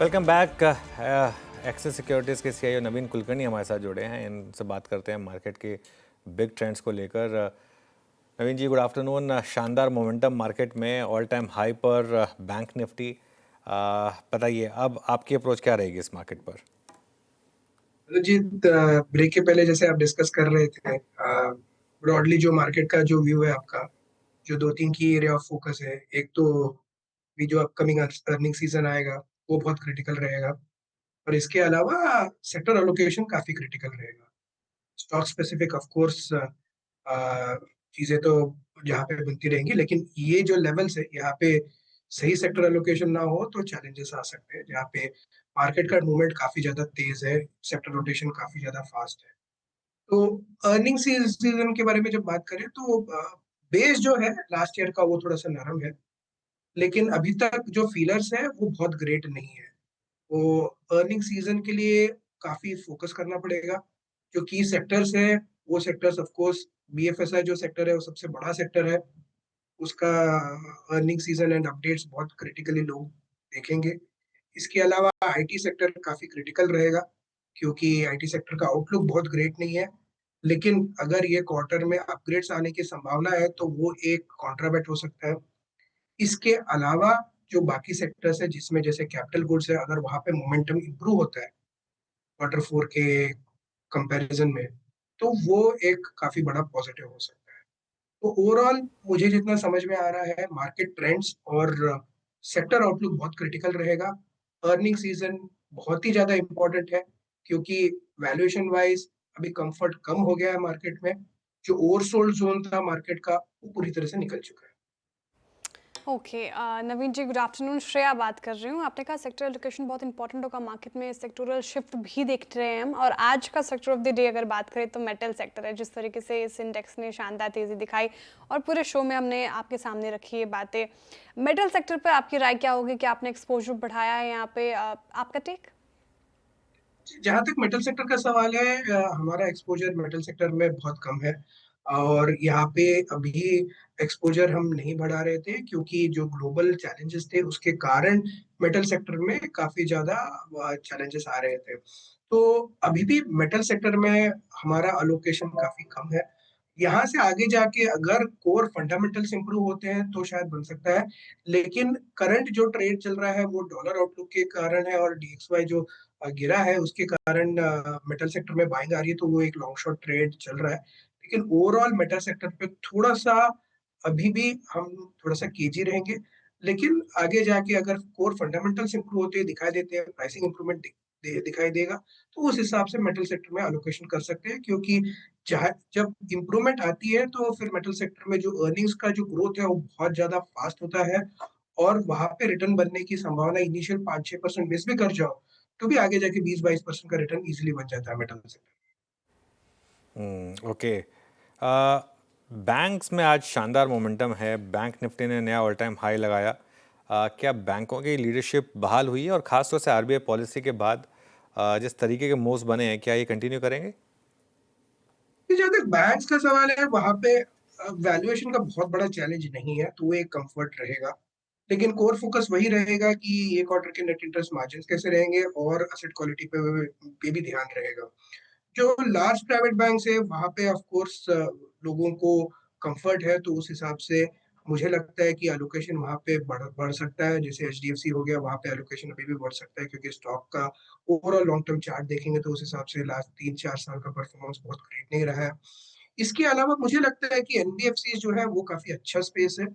Welcome back. Axis securities के CEO नवीन कुलकर्णी हमारे साथ जुड़े हैं। इनसे बात करते हैं मार्केट के बिग ट्रेंड्स को लेकर। नवीन जी, गुड आफ्टरनून। शानदार मोमेंटम मार्केट में, ऑल टाइम हाई पर बैंक निफ्टी। बताइए अब आपकी अप्रोच क्या रहेगी इस मार्केट पर? जी, ब्रेक के पहले जैसे आप डिस्कस कर रहे थे, ब्रॉडली जो मार्केट का जो व्यू है आपका, जो दो तीन की एरिया ऑफ फोकस है। एक तो भी जो अपकमिंग अर्निंग सीजन आएगा वो बहुत क्रिटिकल रहेगा, और इसके अलावा सेक्टर एलोकेशन काफी क्रिटिकल रहेगा। स्टॉक स्पेसिफिक ऑफ कोर्स चीजें तो यहाँ पे बनती रहेंगी, लेकिन ये जो लेवल्स है यहाँ पे सही सेक्टर एलोकेशन ना हो तो चैलेंजेस आ सकते हैं। जहाँ पे मार्केट का मूवमेंट काफी ज्यादा तेज है, सेक्टर रोटेशन काफी ज्यादा फास्ट है। तो अर्निंग सीजन के बारे में जब बात करें तो बेस जो है लास्ट ईयर का वो थोड़ा सा नरम है, लेकिन अभी तक जो फीलर्स है वो बहुत ग्रेट नहीं है। वो अर्निंग सीजन के लिए काफी फोकस करना पड़ेगा। जो की सेक्टर्स है वो सेक्टर्स ऑफ कोर्स, बीएफएसआई जो सेक्टर है वो सबसे बड़ा सेक्टर है, उसका अर्निंग सीजन एंड अपडेट्स बहुत क्रिटिकली लोग देखेंगे। इसके अलावा आईटी सेक्टर काफी क्रिटिकल रहेगा, क्योंकि आईटी सेक्टर का आउटलुक बहुत ग्रेट नहीं है। लेकिन अगर ये क्वार्टर में अपग्रेड्स आने की संभावना है तो वो एक कॉन्ट्राबैट हो सकता है। इसके अलावा जो बाकी सेक्टर्स है जिसमें जैसे कैपिटल गुड्स है, अगर वहां पे मोमेंटम इंप्रूव होता है क्वार्टर फोर के कंपैरिजन में, तो वो एक काफी बड़ा पॉजिटिव हो सकता है। तो ओवरऑल मुझे जितना समझ में आ रहा है, मार्केट ट्रेंड्स और सेक्टर आउटलुक बहुत क्रिटिकल रहेगा। अर्निंग सीजन बहुत ही ज्यादा इंपॉर्टेंट है, क्योंकि वैल्यूएशन वाइज अभी कंफर्ट कम हो गया है मार्केट में। जो ओवरसोल्ड जोन था मार्केट का वो पूरी तरह से निकल चुका है। ओके। नवीन जी, गुड आफ्टरनून। श्रेया बात कर रही हूँ। आपने कहा सेक्टर एलोकेशन बहुत इंपॉर्टेंट होगा मार्केट में, सेक्टोरल शिफ्ट भी देख रहे हैं हम। और आज का सेक्टर ऑफ द डे अगर बात करें तो मेटल सेक्टर है। जिस तरीके से इस इंडेक्स ने शानदार तेज़ी दिखाई और पूरे शो में हमने आपके सामने रखी ये बातें। मेटल सेक्टर पर आपकी राय क्या होगी कि आपने एक्सपोजर बढ़ाया है यहाँ पे? आपका टेक? जहां तक मेटल सेक्टर का सवाल है, हमारा एक्सपोजर मेटल सेक्टर में बहुत कम है। और यहाँ पे अभी एक्सपोजर हम नहीं बढ़ा रहे थे, क्योंकि जो ग्लोबल चैलेंजेस थे उसके कारण मेटल सेक्टर में काफी ज्यादा चैलेंजेस आ रहे थे। तो अभी भी मेटल सेक्टर में हमारा अलोकेशन काफी कम है। यहाँ से आगे जाके अगर कोर फंडामेंटल्स इंप्रूव होते हैं तो शायद बन सकता है। लेकिन करंट जो ट्रेड चल रहा है वो डॉलर आउटलुक के कारण है, और डीएक्सवाई जो गिरा है उसके कारण मेटल सेक्टर में बाइंग आ रही है, तो वो एक लॉन्ग शॉर्ट ट्रेड चल रहा है। लेकिन ओवरऑल मेटल सेक्टर पे थोड़ा सा अभी भी हम थोड़ा सा केजी रहेंगे। लेकिन आगे जाके अगर कोर फंडामेंटल्स इंप्रूव होते दिखाई देते हैं, प्राइसिंग इंप्रूवमेंट दिखाई देगा, तो उस हिसाब से मेटल सेक्टर में अलोकेशन कर सकते हैं। क्योंकि जब इंप्रूवमेंट आती है तो फिर मेटल सेक्टर में जो अर्निंग्स का जो ग्रोथ है वो बहुत ज्यादा फास्ट होता है, और वहां पे रिटर्न बनने की संभावना इनिशियल 5-6% बेस भी कर जाओ तो भी आगे जाके 20-22% का रिटर्न इजीली बन जाता है मेटल सेक्टर। ओके। बैंक्स में आज शानदार मोमेंटम है। बैंक निफ्टी ने नया ऑल टाइम हाई लगाया। क्या बैंकों की लीडरशिप बहाल हुई है, और ख़ासतौर से आरबीआई पॉलिसी के बाद जिस तरीके के मूव्स बने हैं, क्या ये कंटिन्यू करेंगे? जहां तक बैंक्स का सवाल है, वहां पे वैल्यूएशन का बहुत बड़ा चैलेंज नहीं है, तो वो एक कंफर्ट रहेगा। लेकिन कोर फोकस वही रहेगा कि ये क्वार्टर के नेट इंटरेस्ट मार्जिन कैसे रहेंगे, और असेट क्वालिटी पे भी ध्यान रहेगा। जो लार्ज प्राइवेट बैंक है वहां पे ऑफ कोर्स लोगों को कंफर्ट है, तो उस हिसाब से मुझे लगता है कि एलोकेशन वहां पे बढ़ सकता है। जैसे एचडीएफसी हो गया, वहां पे एलोकेशन अभी भी बढ़ सकता है, क्योंकि स्टॉक का ओवरऑल लॉन्ग टर्म चार्ट देखेंगे तो उस हिसाब से लास्ट 3-4 साल का परफॉर्मेंस बहुत ग्रेट नहीं रहा है। इसके अलावा मुझे लगता है कि एनबीएफसी जो है वो काफी अच्छा स्पेस है।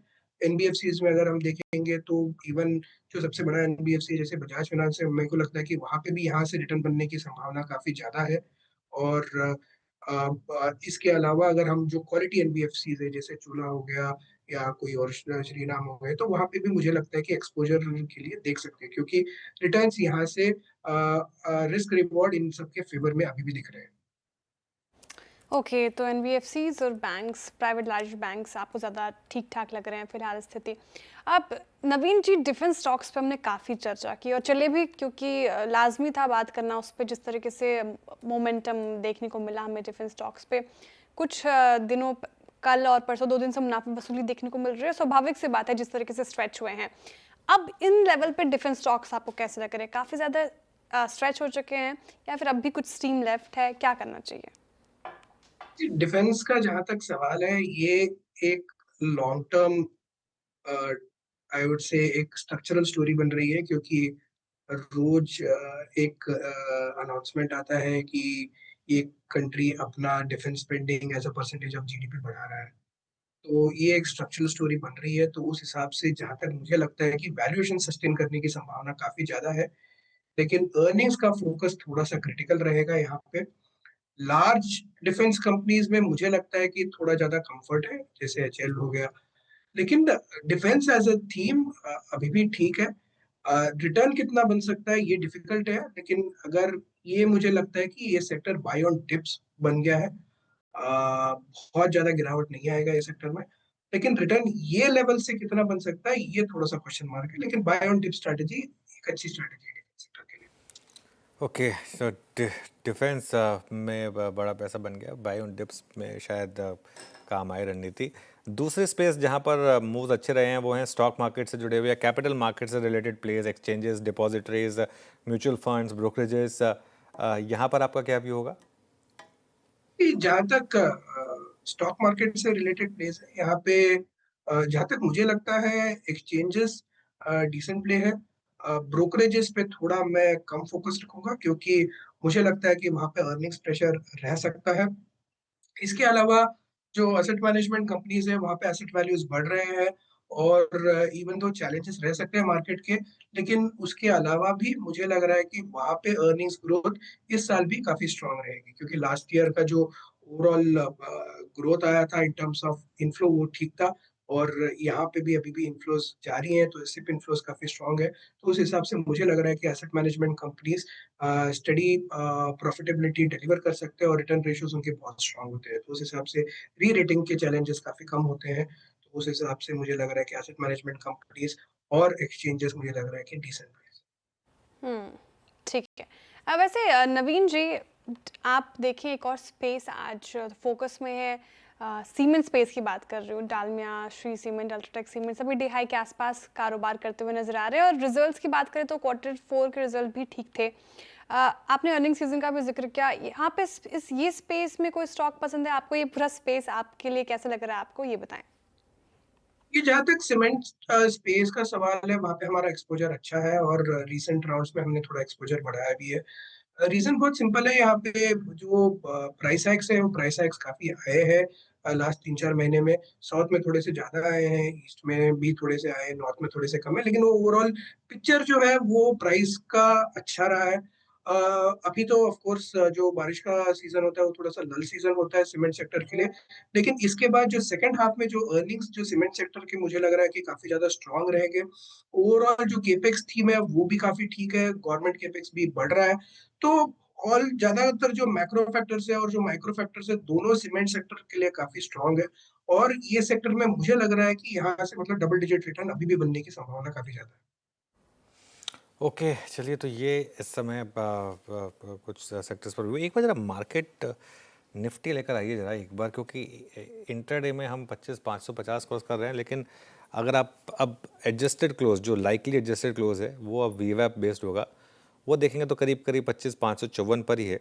एनबीएफसी में अगर हम देखेंगे तो इवन जो सबसे बड़ा एनबीएफसी जैसे बजाज फाइनेंस है, मेरे को लगता है कि वहां पे भी यहाँ से रिटर्न बनने की संभावना काफी ज्यादा है। और इसके अलावा अगर हम जो क्वालिटी एनबीएफसी है जैसे चूला हो गया या कोई और श्रीराम हो गए, तो वहां पे भी मुझे लगता है कि एक्सपोजर के लिए देख सकते हैं, क्योंकि रिटर्न्स यहाँ से रिस्क रिवॉर्ड इन सबके फेवर में अभी भी दिख रहे हैं। ओके, तो एनबीएफसीज और बैंक्स, प्राइवेट लार्ज बैंक्स आपको ज़्यादा ठीक ठाक लग रहे हैं फिलहाल स्थिति। अब नवीन जी, डिफेंस स्टॉक्स पे हमने काफ़ी चर्चा की और चले भी, क्योंकि लाजमी था बात करना उस पर। जिस तरीके से मोमेंटम देखने को मिला हमें डिफेंस स्टॉक्स पे कुछ दिनों कल और परसों 2 दिन से मुनाफा वसूली देखने को मिल रही है। स्वाभाविक सी बात है जिस तरीके से स्ट्रेच हुए हैं। अब इन लेवल पे डिफेंस स्टॉक्स आपको कैसे लग रहे हैं? काफ़ी ज़्यादा स्ट्रेच हो चुके हैं या फिर अब भी कुछ स्टीम लेफ्ट है? क्या करना चाहिए? जी, डिफेंस का जहाँ तक सवाल है, ये एक long term I would say एक स्ट्रक्चरल स्टोरी बन रही है, क्योंकि रोज एक अनाउंसमेंट आता है कि ये कंट्री अपना defence spending as a percentage of GDP बढ़ा रहा है। तो ये एक स्ट्रक्चरल स्टोरी बन रही है, तो उस हिसाब से जहाँ तक मुझे लगता है कि वैल्यूएशन सस्टेन करने की संभावना काफी ज्यादा है, लेकिन अर्निंग्स का फोकस थोड़ा सा क्रिटिकल रहेगा यहाँ पे। लार्ज डिफेंस कंपनीज में मुझे लगता है कि थोड़ा ज्यादा कंफर्ट है, जैसे एचएल हो गया, लेकिन डिफेंस एज अ थीम अभी भी ठीक है। रिटर्न कितना बन सकता है ये डिफिकल्ट है, लेकिन अगर ये मुझे लगता है कि ये सेक्टर बाय ऑन टिप्स बन गया है। बहुत ज्यादा गिरावट नहीं आएगा ये सेक्टर में, लेकिन रिटर्न ये लेवल से कितना बन सकता है ये थोड़ा सा क्वेश्चन मार्क है, लेकिन बाय ऑन टिप स्ट्रेटेजी एक अच्छी स्ट्रेटेजी है सेक्टर के लिए। ओके, सो डिफेंस में बड़ा पैसा बन गया, बाय ऑन डिप्स में शायद काम आए रणनीति। दूसरे स्पेस जहां पर मूव अच्छे रहे हैं वो हैं स्टॉक मार्केट से जुड़े हुए या कैपिटल मार्केट से related players, exchanges, depositories, mutual funds, brokerages. यहाँ पर आपका क्या व्यू होगा? जहाँ तक स्टॉक मार्केट से रिलेटेड प्लेस है, यहाँ पे जहाँ तक मुझे लगता है एक्सचेंजेस डिसेंट प्ले है। ब्रोकरेजेस पे थोड़ा मैं कम फोकस रखूंगा, क्योंकि मुझे लगता है कि वहाँ पे अर्निंग्स प्रेशर रह सकता है। इसके अलावा जो एसेट मैनेजमेंट कंपनीज है, वहाँ पे एसेट वैल्यूज बढ़ रहे हैं, और इवन दो चैलेंजेस रह सकते हैं मार्केट के, लेकिन उसके अलावा भी मुझे लग रहा है कि वहाँ पे अर्निंग्स ग्रोथ इस साल भी काफी स्ट्रांग रहेगी, क्योंकि लास्ट ईयर का जो ओवरऑल ग्रोथ आया था इन टर्म्स ऑफ इनफ्लो वो ठीक था, और यहाँ पे भी अभी भी इन्फ्लोज जारी हैं, तो सिप इन्फ्लोज काफी स्ट्रांग है। तो उस हिसाब से मुझे लग रहा है कि asset management companies study profitability deliver कर सकते हैं, और रिटर्न रेशियोज उनके बहुत स्ट्रांग होते हैं, तो उस हिसाब से री रेटिंग के चैलेंजेस काफी कम होते हैं। तो उस हिसाब से मुझे लग रहा है कि एसेट मैनेजमेंट कंपनीज और एक्सचेंजेस मुझे लग रहा है कि डिसेंट है। हुँ, ठीक है। वैसे नवीन जी, आप देखिए एक और स्पेस आज फ़ोकस में है। सीमेंट स्पेस की बात कर रही हूँ। Dalmia, Shree cement, UltraTech cement सभी डिहाई के आसपास कारोबार करते हुए नज़र आ रहे हैं और रिजल्ट्स की बात करें तो क्वार्टर 4 के रिजल्ट भी ठीक थे। आपने अर्निंग सीज़न का भी ज़िक्र किया। यहाँ पे इस ये स्पेस में कोई स्टॉक पसंद है आपको? ये पूरा स्पेस आपके लिए कैसा लग रहा है आपको? ये बताएँ। ये जहाँ तक सीमेंट स्पेस का सवाल है, वहाँ पे हमारा एक्सपोजर अच्छा है, और रीसेंट राउंड्स में हमने थोड़ा एक्सपोजर बढ़ाया भी है। रीजन बहुत सिंपल है, यहाँ पे जो प्राइस हाइक्स है वो प्राइस हाइक्स काफी आए हैं लास्ट 3-4 महीने में। साउथ में थोड़े से ज्यादा आए हैं, ईस्ट में भी थोड़े से आए, नॉर्थ में थोड़े से कम है, लेकिन वो ओवरऑल पिक्चर जो है वो प्राइस का अच्छा रहा है। अभी तो ऑफ कोर्स जो बारिश का सीजन होता है वो थोड़ा सा लल सीजन होता है सीमेंट सेक्टर के लिए, लेकिन इसके बाद जो सेकंड हाफ में जो अर्निंग्स जो सीमेंट सेक्टर के मुझे लग रहा है कि काफी ज्यादा स्ट्रांग रहेंगे। ओवरऑल जो केपेक्स थीम है वो भी काफी ठीक है, गवर्नमेंट केपेक्स भी बढ़ रहा है। तो ऑल ज्यादातर जो मैक्रो फैक्टर्स है और जो माइक्रो फैक्टर्स है, दोनों सीमेंट सेक्टर के लिए काफी स्ट्रांग है, और ये सेक्टर में मुझे लग रहा है कि यहाँ से मतलब डबल डिजिट रिटर्न अभी भी बनने की संभावना काफी ज्यादा है। ओके, चलिए, तो ये इस समय कुछ सेक्टर्स पर हुए। एक बार जरा मार्केट निफ्टी लेकर आइए जरा एक बार, क्योंकि इंटरडे में हम 25,550 क्रॉस कर रहे हैं, लेकिन अगर आप अब एडजस्टेड क्लोज, जो लाइकली एडजस्टेड क्लोज है वो अब वीवैप बेस्ड होगा, वो देखेंगे तो करीब करीब 25,554 पर ही है।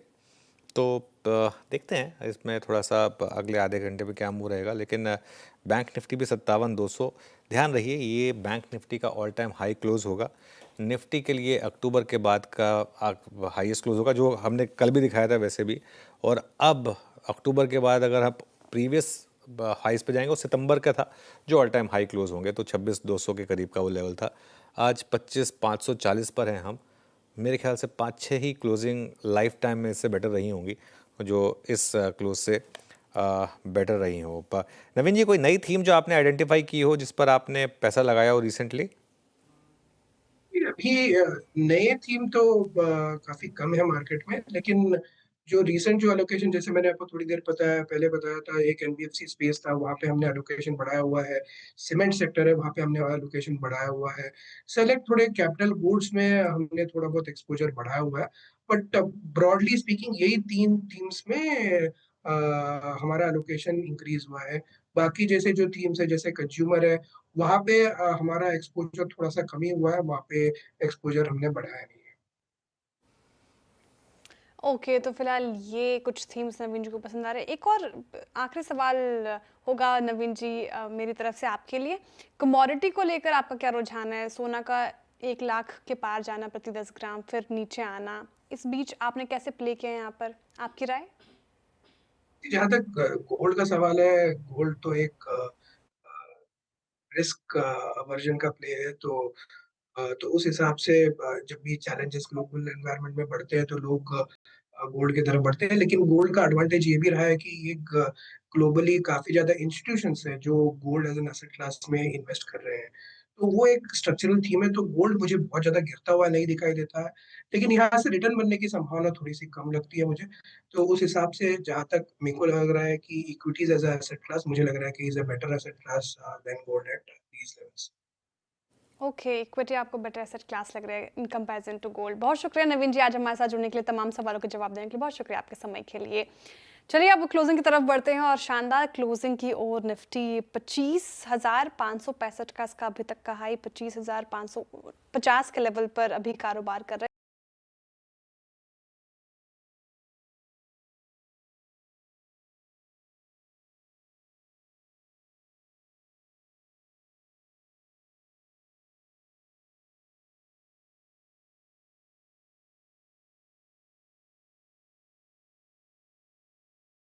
तो देखते हैं इसमें थोड़ा सा अगले आधे घंटे में क्या मूव रहेगा, लेकिन बैंक निफ्टी भी 57,200। ध्यान रहिए, ये बैंक निफ्टी का ऑल टाइम हाई क्लोज होगा। निफ्टी के लिए अक्टूबर के बाद का हाईएस्ट क्लोज होगा, जो हमने कल भी दिखाया था वैसे भी। और अब अक्टूबर के बाद अगर आप प्रीवियस हाईस पे जाएंगे, वो सितंबर का था जो ऑल टाइम हाई क्लोज होंगे, तो 26,200 के करीब का वो लेवल था। आज 25,540 पर हैं हम। मेरे ख्याल से 5-6 ही क्लोजिंग लाइफ टाइम में इससे बेटर रही होंगी, जो इस क्लोज से बेटर रही हो। नवीन जी, कोई नई थीम जो आपने आइडेंटिफाई की हो, जिस पर आपने पैसा लगाया हो रिसेंटली? अभी नए थीम तो काफी कम है मार्केट में, लेकिन जो रीसेंट जो एलोकेशन, जैसे मैंने आपको थोड़ी देर पहले बताया था, एक एनबीएफसी स्पेस था, वहां पे हमने एलोकेशन बढ़ाया हुआ है। सीमेंट सेक्टर है, वहां पे हमने एलोकेशन बढ़ाया हुआ है। सेलेक्ट थोड़े कैपिटल गुड्स में हमने थोड़ा बहुत एक्सपोजर बढ़ाया हुआ है, बट ब्रॉडली स्पीकिंग यही तीन थीम्स में हमारा एलोकेशन इंक्रीज हुआ है। बाकी जैसे जो थीम्स है जैसे कंज्यूमर है, वहाँ पे हमारा एक्सपोजर थोड़ा सा कमी हुआ है, वहाँ पे एक्सपोजर हमने बढ़ाया नहीं है। ओके, तो फिलहाल ये कुछ थीम्स नवीन जी को पसंद आ रहे हैं। एक और आखिरी सवाल होगा नवीन जी मेरी तरफ से आपके लिए। कमोडिटी को लेकर आपका क्या रुझान है? सोना का 1 लाख के पार जाना प्रति 10 ग्राम, फिर नीचे आना, इस बीच आपने कैसे प्ले किया है यहाँ पर? आपकी राय? जहाँ तक गोल्ड का सवाल है, गोल्ड तो एक रिस्क अवर्जन का प्ले है, तो उस हिसाब से जब भी चैलेंजेस ग्लोबल एनवायरनमेंट में बढ़ते हैं तो लोग गोल्ड की तरफ बढ़ते हैं। लेकिन गोल्ड का एडवांटेज ये भी रहा है कि एक ग्लोबली काफी ज्यादा इंस्टीट्यूशंस हैं जो gold as an asset class में इन्वेस्ट कर रहे हैं, तो वो एक स्ट्रक्चरल थीम है। तो गोल्ड मुझे बहुत ज्यादा गिरता हुआ नहीं दिखाई देता है, लेकिन यहाँ से रिटर्न बनने की संभावना थोड़ी सी कम लगती है मुझे। तो उस हिसाब से जहाँ तक मेरे को लग रहा है कि इक्विटीज एज एसेट क्लास, मुझे लग रहा है कि is a better asset class than gold at these levels. Okay, equity आपको बेटर एसेट क्लास लग रहा है इन कंपैरिजन टू गोल्ड। बहुत शुक्रिया नवीन जी आज हमारे साथ जुड़ने के लिए, तमाम सवालों के जवाब देने के लिए बहुत शुक्रिया आपके समय के लिए। चलिए अब क्लोजिंग की तरफ बढ़ते हैं और शानदार क्लोजिंग की ओर। निफ्टी 25,565 का इसका अभी तक का हाई 25,550 के लेवल पर अभी कारोबार कर रहा है।